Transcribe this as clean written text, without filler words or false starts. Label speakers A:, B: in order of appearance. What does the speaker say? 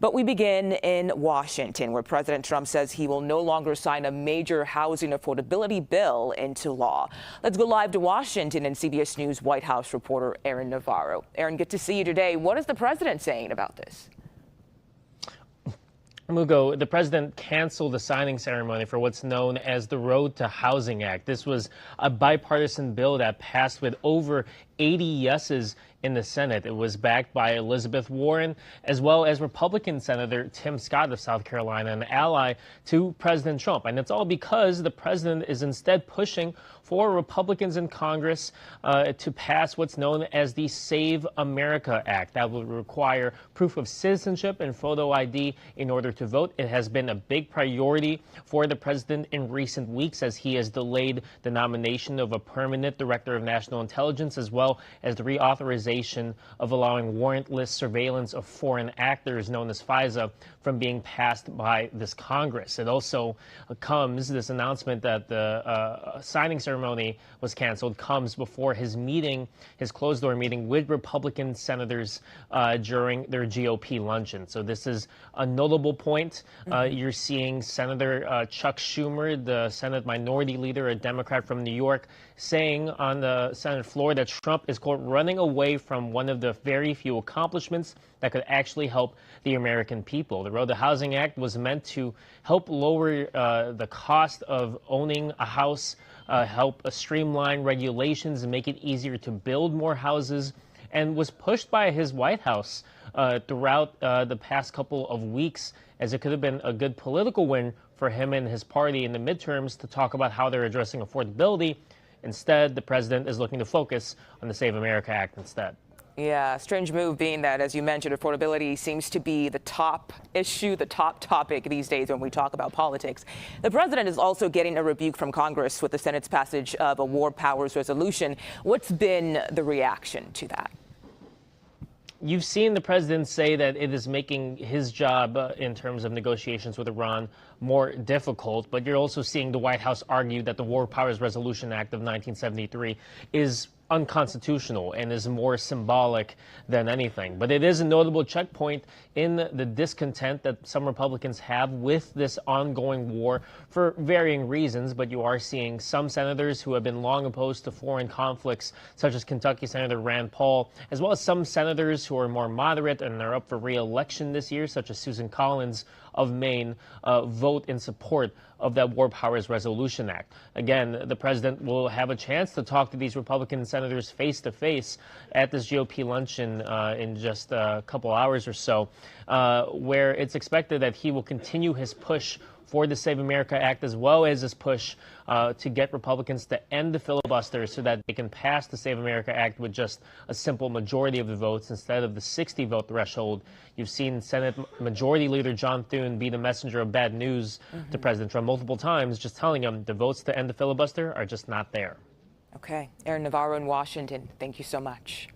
A: But we begin in Washington, where President Trump says he will no longer sign a major housing affordability bill into law. Let's go live to Washington and CBS News White House reporter Aaron Navarro. Aaron, good to see you today. What is the president saying about this?
B: Mugo, the president canceled the signing ceremony for what's known as the Road to Housing Act. This was a bipartisan bill that passed with over 80 yeses in the Senate. It was backed by Elizabeth Warren, as well as Republican Senator Tim Scott of South Carolina, an ally to President Trump. And it's all because the president is instead pushing for Republicans in Congress to pass what's known as the Save America Act. That will require proof of citizenship and photo ID in order to vote. It has been a big priority for the president in recent weeks as he has delayed the nomination of a permanent director of national intelligence, as well as the reauthorization of allowing warrantless surveillance of foreign actors known as FISA from being passed by this Congress. It also comes, this announcement that the signing ceremony was canceled comes before his meeting, his closed-door meeting with Republican senators during their GOP luncheon. So this is a notable point. You're seeing Senator Chuck Schumer, the Senate Minority Leader, a Democrat from New York, saying on the Senate floor that Trump is, quote, running away from one of the very few accomplishments that could actually help the American people. The Road to Housing Act was meant to help lower the cost of owning a house, help streamline regulations and make it easier to build more houses, and was pushed by his White House throughout the past couple of weeks, as it could have been a good political win for him and his party in the midterms to talk about how they're addressing affordability. Instead, the president is looking to focus on the Save America Act instead.
A: Yeah, strange move being that, as you mentioned, affordability seems to be the top issue, the top topic these days when we talk about politics. The president is also getting a rebuke from Congress with the Senate's passage of a war powers resolution. What's been the reaction to that?
B: You've seen the president say that it is making his job in terms of negotiations with Iran more difficult, but you're also seeing the White House argue that the War Powers Resolution Act of 1973 is unconstitutional and is more symbolic than anything. But it is a notable checkpoint in the discontent that some Republicans have with this ongoing war for varying reasons. But you are seeing some senators who have been long opposed to foreign conflicts, such as Kentucky Senator Rand Paul, as well as some senators who are more moderate and are up for re-election this year, such as Susan Collins of Maine, vote in support of that War Powers Resolution Act. Again, the president will have a chance to talk to these Republican senators face to face at this GOP luncheon in just a couple hours or so, where it's expected that he will continue his push for the Save America Act, as well as his push to get Republicans to end the filibuster so that they can pass the Save America Act with just a simple majority of the votes instead of the 60-vote threshold. You've seen Senate Majority Leader John Thune be the messenger of bad news to President Trump multiple times, just telling him the votes to end the filibuster are just not there.
A: Okay. Aaron Navarro in Washington, thank you so much.